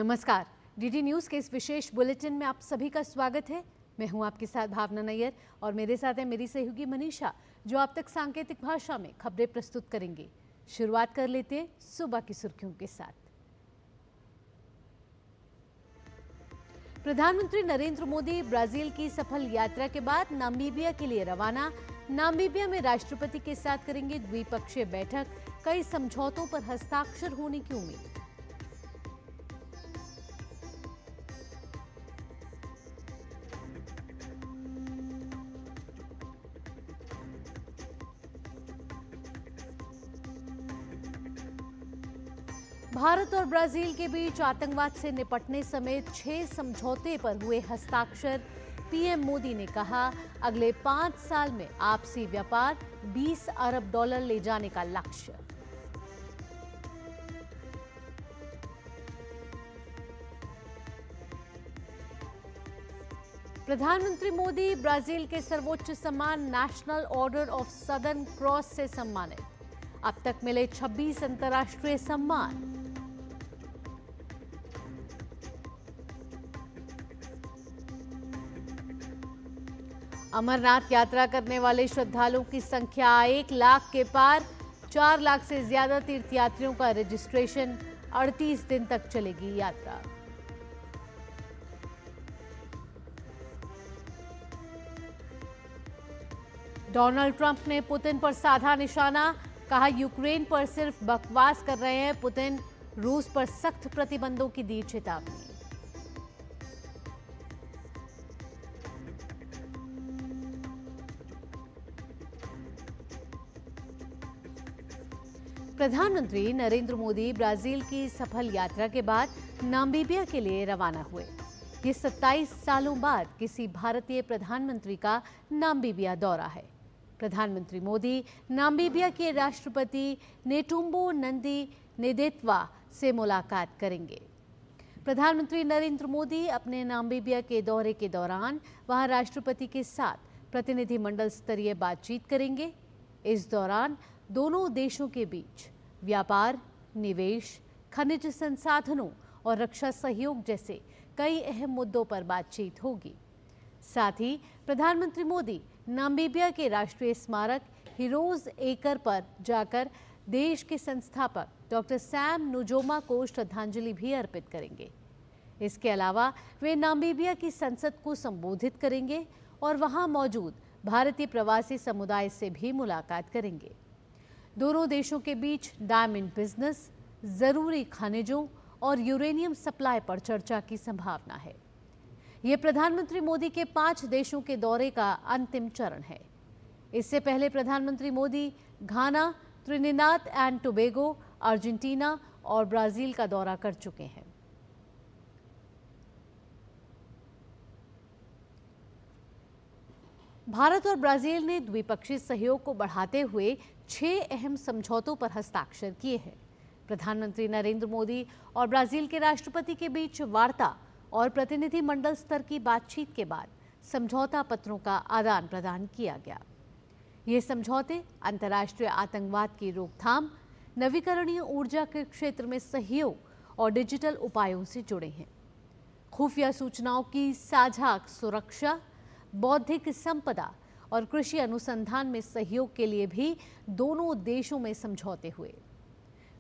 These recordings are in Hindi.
नमस्कार। डीडी न्यूज के इस विशेष बुलेटिन में आप सभी का स्वागत है। मैं हूं आपके साथ भावना नैयर और मेरे साथ है मेरी सहयोगी मनीषा, जो आप तक सांकेतिक भाषा में खबरें प्रस्तुत करेंगे। शुरुआत कर लेते हैं सुबह की सुर्खियों के साथ। प्रधानमंत्री नरेंद्र मोदी ब्राजील की सफल यात्रा के बाद नामीबिया के लिए रवाना। नामीबिया में राष्ट्रपति के साथ करेंगे द्विपक्षीय बैठक। कई समझौतों पर हस्ताक्षर होने की उम्मीद। भारत और ब्राजील के बीच आतंकवाद से निपटने समेत 6 समझौते पर हुए हस्ताक्षर। पीएम मोदी ने कहा, अगले 5 साल में आपसी व्यापार $20 अरब ले जाने का लक्ष्य। प्रधानमंत्री मोदी ब्राजील के सर्वोच्च सम्मान national Order of southern Cross से सम्मानित। अब तक मिले 26 अंतर्राष्ट्रीय सम्मान। अमरनाथ यात्रा करने वाले श्रद्धालुओं की संख्या 1 लाख के पार। 4 लाख से ज्यादा तीर्थयात्रियों का रजिस्ट्रेशन। 38 दिन तक चलेगी यात्रा। डोनाल्ड ट्रंप ने पुतिन पर साधा निशाना। कहा, यूक्रेन पर सिर्फ बकवास कर रहे हैं पुतिन। रूस पर सख्त प्रतिबंधों की दी चेतावनी। प्रधानमंत्री नरेंद्र मोदी ब्राजील की सफल यात्रा के बाद नामीबिया के लिए रवाना हुए। ये 27 सालों बाद किसी भारतीय प्रधानमंत्री का नामीबिया दौरा है। प्रधानमंत्री मोदी नामीबिया के राष्ट्रपति नेटुम्बो नंदी नेदेत्वा से मुलाकात करेंगे। प्रधानमंत्री नरेंद्र मोदी अपने नामीबिया के दौरे के दौरान वहां राष्ट्रपति के साथ प्रतिनिधिमंडल स्तरीय बातचीत करेंगे। इस दौरान दोनों देशों के बीच व्यापार, निवेश, खनिज संसाधनों और रक्षा सहयोग जैसे कई अहम मुद्दों पर बातचीत होगी। साथ ही प्रधानमंत्री मोदी नामीबिया के राष्ट्रीय स्मारक हीरोज एक्र पर जाकर देश के संस्थापक डॉक्टर सैम नुजोमा को श्रद्धांजलि भी अर्पित करेंगे। इसके अलावा वे नामीबिया की संसद को संबोधित करेंगे और वहां मौजूद भारतीय प्रवासी समुदाय से भी मुलाकात करेंगे। दोनों देशों के बीच डायमंड बिजनेस, जरूरी खनिजों और यूरेनियम सप्लाई पर चर्चा की संभावना है। ये प्रधानमंत्री मोदी के 5 देशों के दौरे का अंतिम चरण है। इससे पहले प्रधानमंत्री मोदी घाना, त्रिनिदाद एंड टोबैगो, अर्जेंटीना और ब्राजील का दौरा कर चुके हैं। भारत और ब्राजील ने द्विपक्षीय सहयोग को बढ़ाते हुए 6 अहम समझौतों पर हस्ताक्षर किए हैं। प्रधानमंत्री नरेंद्र मोदी और ब्राजील के राष्ट्रपति के बीच वार्ता और प्रतिनिधि मंडल स्तर की बातचीत के बाद समझौता पत्रों का आदान प्रदान किया गया। ये समझौते अंतर्राष्ट्रीय आतंकवाद की रोकथाम, नवीकरणीय ऊर्जा के क्षेत्र में सहयोग और डिजिटल उपायों से जुड़े हैं। खुफिया सूचनाओं की साझा सुरक्षा, बौद्धिक संपदा और कृषि अनुसंधान में सहयोग के लिए भी दोनों देशों में समझौते हुए।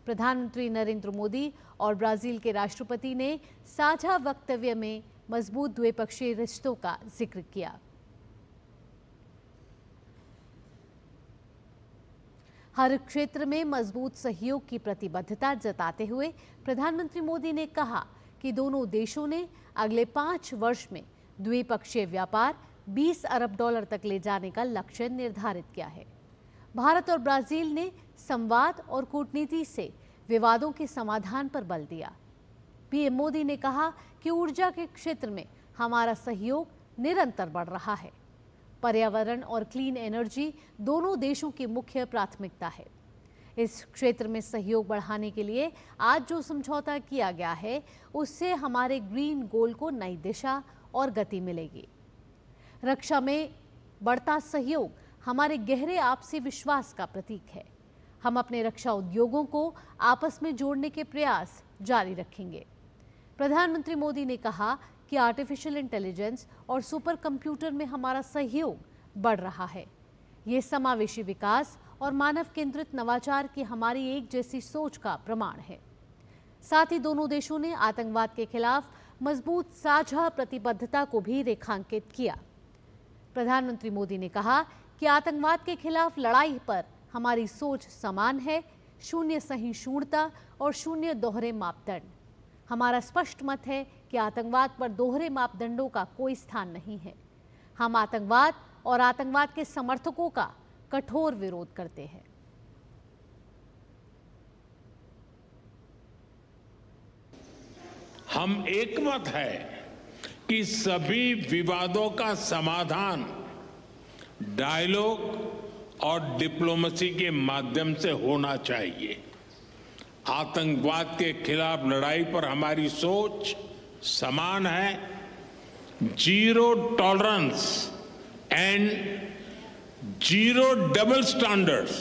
प्रधानमंत्री नरेंद्र मोदी और ब्राजील के राष्ट्रपति ने साझा वक्तव्य में मजबूत द्विपक्षीय रिश्तों का जिक्र किया। हर क्षेत्र में मजबूत सहयोग की प्रतिबद्धता जताते हुए प्रधानमंत्री मोदी ने कहा कि दोनों देशों ने अगले 5 वर्ष में द्विपक्षीय व्यापार $20 अरब तक ले जाने का लक्ष्य निर्धारित किया है। भारत और ब्राजील ने संवाद और कूटनीति से विवादों के समाधान पर बल दिया। पीएम मोदी ने कहा कि ऊर्जा के क्षेत्र में हमारा सहयोग निरंतर बढ़ रहा है। पर्यावरण और क्लीन एनर्जी दोनों देशों की मुख्य प्राथमिकता है। इस क्षेत्र में सहयोग बढ़ाने के लिए आज जो समझौता किया गया है, उससे हमारे ग्रीन गोल को नई दिशा और गति मिलेगी। रक्षा में बढ़ता सहयोग हमारे गहरे आपसी विश्वास का प्रतीक है। हम अपने रक्षा उद्योगों को आपस में जोड़ने के प्रयास जारी रखेंगे। प्रधानमंत्री मोदी ने कहा कि आर्टिफिशियल इंटेलिजेंस और सुपर कंप्यूटर में हमारा सहयोग बढ़ रहा है। ये समावेशी विकास और मानव केंद्रित नवाचार की हमारी एक जैसी सोच का प्रमाण है। साथ ही दोनों देशों ने आतंकवाद के खिलाफ मजबूत साझा प्रतिबद्धता को भी रेखांकित किया। प्रधानमंत्री मोदी ने कहा कि आतंकवाद के खिलाफ लड़ाई पर हमारी सोच समान है, शून्य सहिष्णुता और शून्य दोहरे मापदंड। हमारा स्पष्ट मत है कि आतंकवाद पर दोहरे मापदंडों का कोई स्थान नहीं है। हम आतंकवाद और आतंकवाद के समर्थकों का कठोर विरोध करते हैं। हम एकमत है कि सभी विवादों का समाधान डायलॉग और डिप्लोमेसी के माध्यम से होना चाहिए। आतंकवाद के खिलाफ लड़ाई पर हमारी सोच समान है। Zero tolerance and zero double standards.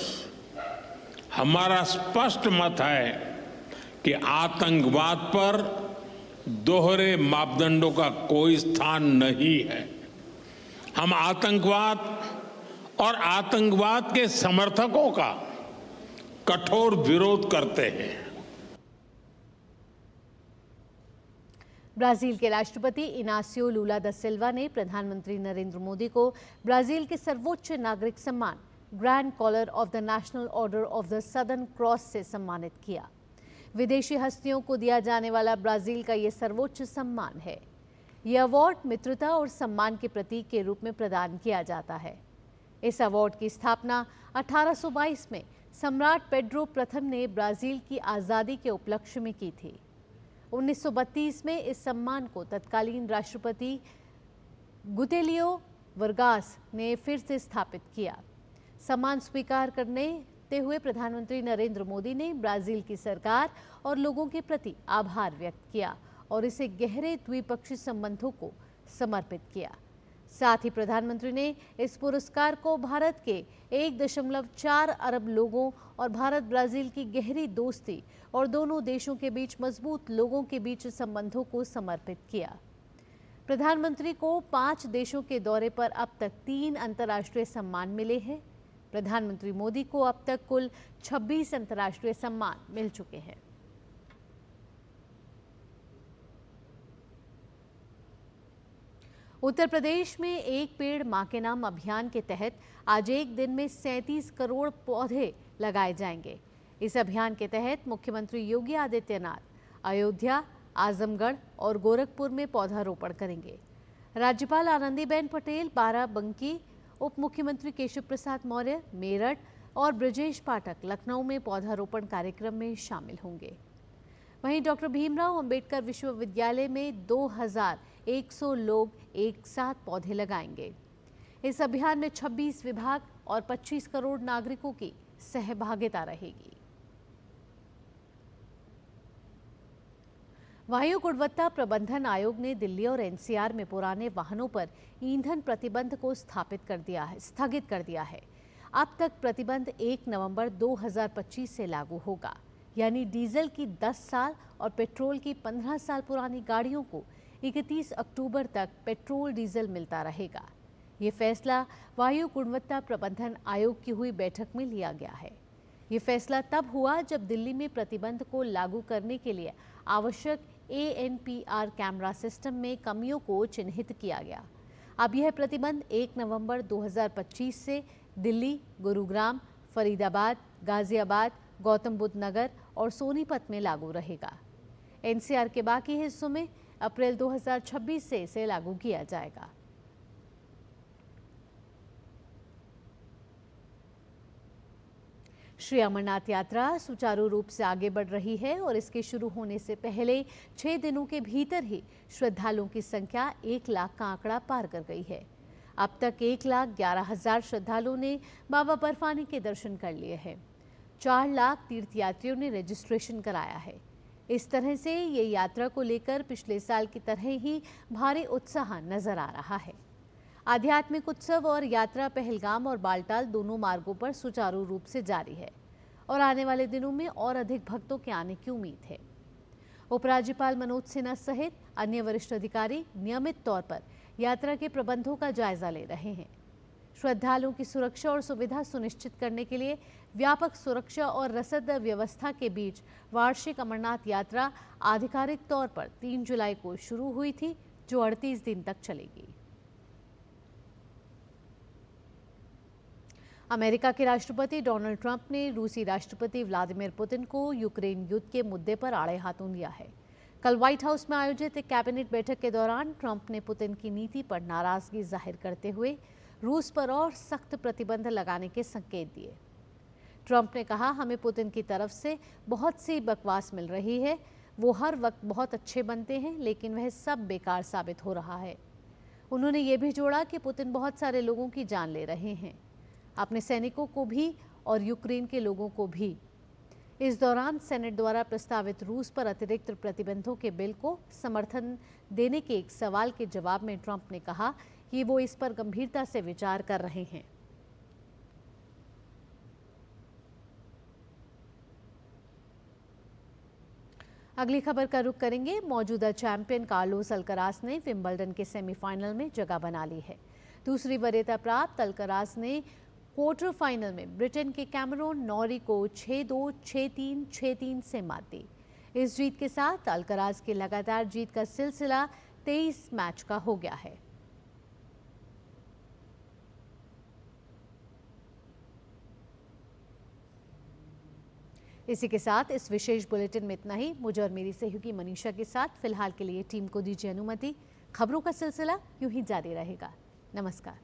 हमारा स्पष्ट मत है कि आतंकवाद पर दोहरे मापदंडों का कोई स्थान नहीं है। हम आतंकवाद और आतंकवाद के समर्थकों का कठोर विरोध करते हैं। ब्राजील के राष्ट्रपति इनासियो लूला दा सिल्वा ने प्रधानमंत्री नरेंद्र मोदी को ब्राजील के सर्वोच्च नागरिक सम्मान Grand Collar of the National Order of the Southern Cross से सम्मानित किया। विदेशी हस्तियों को दिया जाने वाला ब्राजील का ये सर्वोच्च सम्मान है। ये अवार्ड मित्रता और सम्मान के प्रतीक के रूप में प्रदान किया जाता है। इस अवार्ड की स्थापना 1822 में सम्राट पेड्रो प्रथम ने ब्राजील की आज़ादी के उपलक्ष्य में की थी। 1932 में इस सम्मान को तत्कालीन राष्ट्रपति गुतेलियो वर्गास ने फिर से स्थापित किया। सम्मान स्वीकार करते हुए प्रधानमंत्री नरेंद्र मोदी ने ब्राजील की सरकार और लोगों के प्रति आभार व्यक्त किया और इसे गहरे द्विपक्षीय संबंधों को समर्पित किया। साथ ही प्रधानमंत्री ने इस पुरस्कार को भारत के 1.4 अरब लोगों और भारत ब्राजील की गहरी दोस्ती और दोनों देशों के बीच मजबूत लोगों के बीच संबंधों को समर्पित किया। प्रधानमंत्री को 5 देशों के दौरे पर अब तक 3 अंतर्राष्ट्रीय सम्मान मिले हैं। प्रधानमंत्री मोदी को अब तक कुल 26 अंतर्राष्ट्रीय सम्मान मिल चुके हैं। उत्तर प्रदेश में एक पेड़ मां के नाम अभियान के तहत आज एक दिन में 37 करोड़ पौधे लगाए जाएंगे। इस अभियान के तहत मुख्यमंत्री योगी आदित्यनाथ अयोध्या, आजमगढ़ और गोरखपुर में पौधारोपण करेंगे। राज्यपाल आनंदीबेन पटेल बाराबंकी, उप मुख्यमंत्री केशव प्रसाद मौर्य मेरठ और ब्रजेश पाठक लखनऊ में पौधारोपण कार्यक्रम में शामिल होंगे। वहीं डॉक्टर भीमराव अंबेडकर विश्वविद्यालय में 2100 लोग एक साथ पौधे लगाएंगे। इस अभियान में 26 विभाग और 25 करोड़ नागरिकों की सहभागिता रहेगी। वायु गुणवत्ता प्रबंधन आयोग ने दिल्ली और एनसीआर में पुराने वाहनों पर ईंधन प्रतिबंध को स्थगित कर दिया है। अब तक प्रतिबंध 1 नवंबर 2025 से लागू होगा, यानी डीजल की 10 साल और पेट्रोल की 15 साल पुरानी गाड़ियों को 31 अक्टूबर तक पेट्रोल डीजल मिलता रहेगा। ये फैसला वायु गुणवत्ता प्रबंधन आयोग की हुई बैठक में लिया गया है। ये फैसला तब हुआ जब दिल्ली में प्रतिबंध को लागू करने के लिए आवश्यक ANPR कैमरा सिस्टम में कमियों को चिन्हित किया गया। अब यह प्रतिबंध 1 नवंबर 2025 से दिल्ली, गुरुग्राम, फरीदाबाद, गाजियाबाद, गौतम बुद्ध नगर और सोनीपत में लागू रहेगा। एनसीआर के बाकी हिस्सों में अप्रैल 2026 से इसे लागू किया जाएगा। श्री अमरनाथ यात्रा सुचारू रूप से आगे बढ़ रही है और इसके शुरू होने से पहले 6 दिनों के भीतर ही श्रद्धालुओं की संख्या 1 लाख का आंकड़ा पार कर गई है। अब तक 1,11,000 श्रद्धालुओं ने बाबा बर्फानी के दर्शन कर लिए हैं। 4 लाख तीर्थयात्रियों ने रजिस्ट्रेशन कराया है। इस तरह से ये यात्रा को लेकर पिछले साल की तरह ही भारी उत्साह नजर आ रहा है। आध्यात्मिक उत्सव और यात्रा पहलगाम और बालटाल दोनों मार्गों पर सुचारू रूप से जारी है और आने वाले दिनों में और अधिक भक्तों के आने की उम्मीद है। उपराज्यपाल मनोज सिन्हा सहित अन्य वरिष्ठ अधिकारी नियमित तौर पर यात्रा के प्रबंधों का जायजा ले रहे हैं। श्रद्धालुओं की सुरक्षा और सुविधा सुनिश्चित करने के लिए व्यापक सुरक्षा और रसद व्यवस्था के बीच वार्षिक अमरनाथ यात्रा आधिकारिक तौर पर 3 जुलाई को शुरू हुई थी, जो 38 दिन तक चलेगी। अमेरिका के राष्ट्रपति डोनाल्ड ट्रंप ने रूसी राष्ट्रपति व्लादिमीर पुतिन को यूक्रेन युद्ध के मुद्दे पर आड़े हाथों लिया है। कल व्हाइट हाउस में आयोजित एक कैबिनेट बैठक के दौरान ट्रंप ने पुतिन की नीति पर नाराजगी जाहिर करते हुए रूस पर और सख्त प्रतिबंध लगाने के संकेत दिए। ट्रंप ने कहा, हमें पुतिन की तरफ से बहुत सी बकवास मिल रही है। वो हर वक्त बहुत अच्छे बनते हैं, लेकिन वह सब बेकार साबित हो रहा है। उन्होंने ये भी जोड़ा कि पुतिन बहुत सारे लोगों की जान ले रहे हैं, अपने सैनिकों को भी और यूक्रेन के लोगों को भी। इस दौरान सेनेट द्वारा प्रस्तावित रूस पर अतिरिक्त प्रतिबंधों के बिल को समर्थन देने के एक सवाल के जवाब में ट्रंप ने कहा कि वो इस पर गंभीरता से विचार कर रहे हैं। अगली खबर का रुख करेंगे। मौजूदा चैंपियन कार्लोस अल्कराज ने विंबलडन के सेमीफाइनल में जगह बना ली है। दूसरी वरीयता प्राप्त अल्कराज ने क्वार्टर फाइनल में ब्रिटेन के कैमरून नॉरी को 6-2, 6-3, 6-3 से मात दी। इस जीत के साथ अल्कराज की लगातार जीत का सिलसिला 23 मैच का हो गया है। इसी के साथ इस विशेष बुलेटिन में इतना ही। मुझे और मेरी सहयोगी मनीषा के साथ फिलहाल के लिए टीम को दीजिए अनुमति। खबरों का सिलसिला यूं ही जारी रहेगा। नमस्कार।